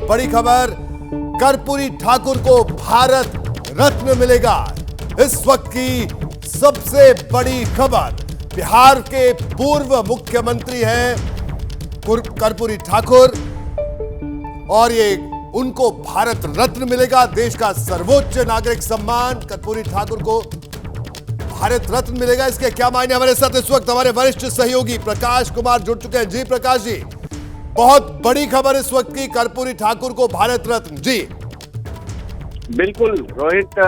बड़ी खबर, कर्पूरी ठाकुर को भारत रत्न मिलेगा। इस वक्त की सबसे बड़ी खबर, बिहार के पूर्व मुख्यमंत्री हैं कर्पूरी ठाकुर और ये उनको भारत रत्न मिलेगा। देश का सर्वोच्च नागरिक सम्मान कर्पूरी ठाकुर को भारत रत्न मिलेगा। इसके क्या मायने? हमारे साथ इस वक्त हमारे वरिष्ठ सहयोगी प्रकाश कुमार जुड़ चुके हैं। जी प्रकाश जी, बहुत बड़ी खबर इस वक्त की, कर्पूरी ठाकुर को भारत रत्न। जी बिल्कुल रोहित,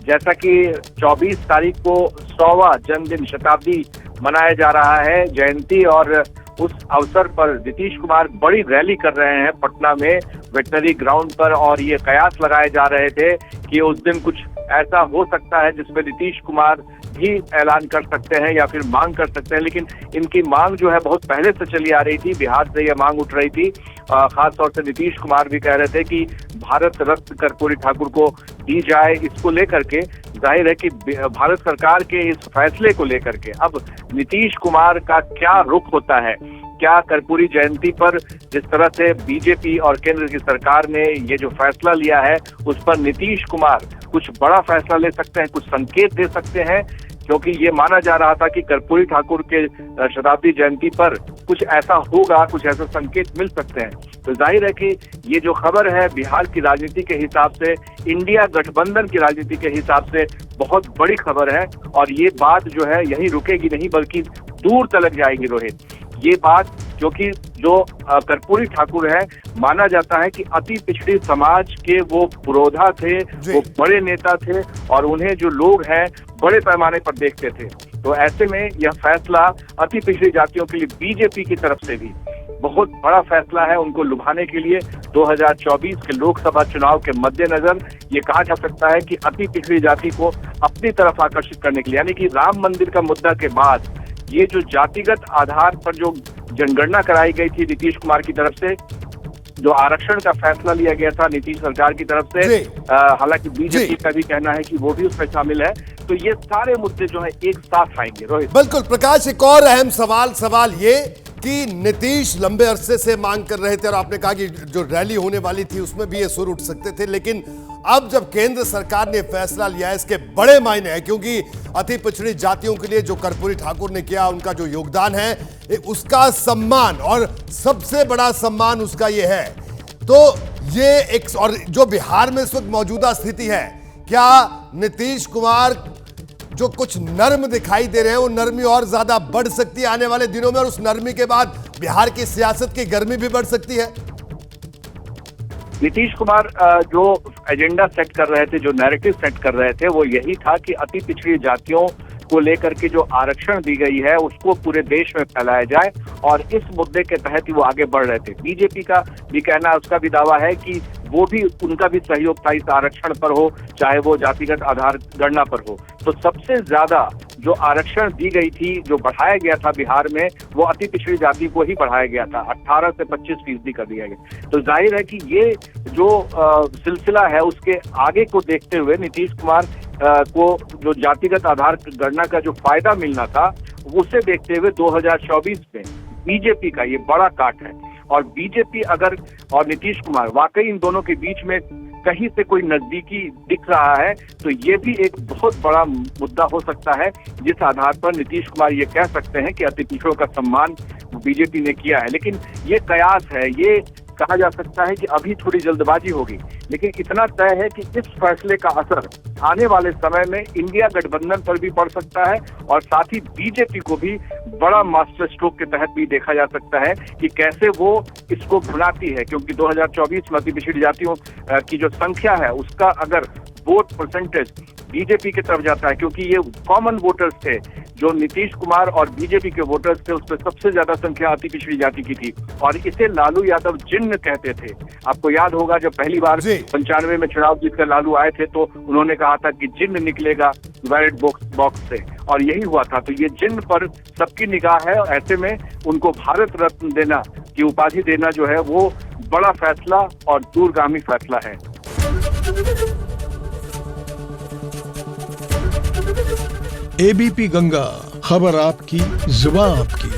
जैसा कि 24 तारीख को 100वां जन्मदिन शताब्दी मनाया जा रहा है, जयंती, और उस अवसर पर नीतीश कुमार बड़ी रैली कर रहे हैं पटना में वेटनरी ग्राउंड पर, और ये कयास लगाए जा रहे थे कि उस दिन कुछ ऐसा हो सकता है जिसमें नीतीश कुमार भी ऐलान कर सकते हैं या फिर मांग कर सकते हैं। लेकिन इनकी मांग जो है बहुत पहले से चली आ रही थी, बिहार से यह मांग उठ रही थी। खास तौर से नीतीश कुमार भी कह रहे थे कि भारत रत्न कर्पूरी ठाकुर को दी जाए। इसको लेकर के जाहिर है कि भारत सरकार के इस फैसले को लेकर के अब नीतीश कुमार का क्या रुख होता है। क्या कर्पूरी जयंती पर जिस तरह से बीजेपी और केंद्र की सरकार ने ये जो फैसला लिया है उस पर नीतीश कुमार कुछ बड़ा फैसला ले सकते हैं, कुछ संकेत दे सकते हैं, क्योंकि ये माना जा रहा था कि कर्पूरी ठाकुर के शताब्दी जयंती पर कुछ ऐसा होगा, कुछ ऐसे संकेत मिल सकते हैं। तो जाहिर है कि ये जो खबर है बिहार की राजनीति के हिसाब से, इंडिया गठबंधन की राजनीति के हिसाब से बहुत बड़ी खबर है, और ये बात जो है यही रुकेगी नहीं बल्कि दूर तलक जाएगी रोहित। ये बात क्योंकि जो कर्पूरी ठाकुर है, माना जाता है कि अति पिछड़ी समाज के वो पुरोधा थे, वो बड़े नेता थे और उन्हें जो लोग हैं बड़े पैमाने पर देखते थे। तो ऐसे में यह फैसला अति पिछड़ी जातियों के लिए बीजेपी की तरफ से भी बहुत बड़ा फैसला है। उनको लुभाने के लिए 2024 के लोकसभा चुनाव के मद्देनजर ये कहा जा सकता है कि अति पिछड़ी जाति को अपनी तरफ आकर्षित करने के लिए, यानी कि राम मंदिर का मुद्दा के बाद ये जो जातिगत आधार पर जो जनगणना कराई गई थी नीतीश कुमार की तरफ से, जो आरक्षण का फैसला लिया गया था नीतीश सरकार की तरफ से, हालांकि बीजेपी का भी कहना है कि वो भी उसमें शामिल है। तो ये सारे मुद्दे जो है एक साथ आएंगे रोहित। बिल्कुल प्रकाश, एक और अहम सवाल ये कि नीतीश लंबे अरसे से मांग कर रहे थे और आपने कहा कि जो रैली होने वाली थी उसमें भी ये सुर उठ सकते थे, लेकिन अब जब केंद्र सरकार ने फैसला लिया है इसके बड़े मायने हैं, क्योंकि अति पिछड़ी जातियों के लिए जो कर्पूरी ठाकुर ने किया, उनका जो योगदान है उसका सम्मान, और सबसे बड़ा सम्मान उसका ये है। तो ये एक, और जो बिहार में इस वक्त मौजूदा स्थिति है, क्या नीतीश कुमार जो कुछ नर्म दिखाई दे रहे हैं वो नरमी और ज्यादा बढ़ सकती है आने वाले दिनों में, और उस नरमी के बाद बिहार की सियासत की गर्मी भी बढ़ सकती है? नीतीश कुमार जो एजेंडा सेट कर रहे थे, जो नैरेटिव सेट कर रहे थे, वो यही था कि अति पिछड़ी जातियों को लेकर के जो आरक्षण दी गई है उसको पूरे देश में फैलाया जाए, और इस मुद्दे के तहत ही वो आगे बढ़ रहे थे। बीजेपी का भी कहना, उसका भी दावा है कि वो भी, उनका भी सहयोग था इस आरक्षण पर हो, चाहे वो जातिगत आधार गणना पर हो। तो सबसे ज्यादा जो आरक्षण दी गई थी, जो बढ़ाया गया था बिहार में, वो अति पिछड़ी जाति को ही बढ़ाया गया था, 18 से 25% कर दिया गया। तो जाहिर है कि ये जो सिलसिला है उसके आगे को देखते हुए नीतीश कुमार को जो जातिगत आधार गणना का जो फायदा मिलना था, उसे देखते हुए 2024 में बीजेपी का ये बड़ा काट है। और बीजेपी अगर, और नीतीश कुमार, वाकई इन दोनों के बीच में कहीं से कोई नजदीकी दिख रहा है, तो ये भी एक बहुत बड़ा मुद्दा हो सकता है जिस आधार पर नीतीश कुमार ये कह सकते हैं कि अति पिछड़ों का सम्मान बीजेपी ने किया है। लेकिन ये कयास है, ये कहा जा सकता है कि अभी थोड़ी जल्दबाजी होगी, लेकिन इतना तय है कि इस फैसले का असर आने वाले समय में इंडिया गठबंधन पर भी पड़ सकता है, और साथ ही बीजेपी को भी बड़ा मास्टर स्ट्रोक के तहत भी देखा जा सकता है कि कैसे वो इसको भुनाती है। क्योंकि 2024 में अति पिछड़ी जातियों की जो संख्या है उसका अगर वोट परसेंटेज बीजेपी की तरफ जाता है, क्योंकि ये कॉमन वोटर्स थे, जो नीतीश कुमार और बीजेपी के वोटर्स थे, उसमें सबसे ज्यादा संख्या अति पिछड़ी जाति की थी, और इसे लालू यादव जिन्न कहते थे। आपको याद होगा जब पहली बार 95 में चुनाव जीतकर लालू आए थे तो उन्होंने कहा था कि जिन्न निकलेगा बैलेट बॉक्स से, और यही हुआ था। तो ये जिन्न पर सबकी निगाह है, और ऐसे में उनको भारत रत्न देना की उपाधि देना जो है वो बड़ा फैसला और दूरगामी फैसला है। एबीपी गंगा, खबर आपकी, जुबान आपकी।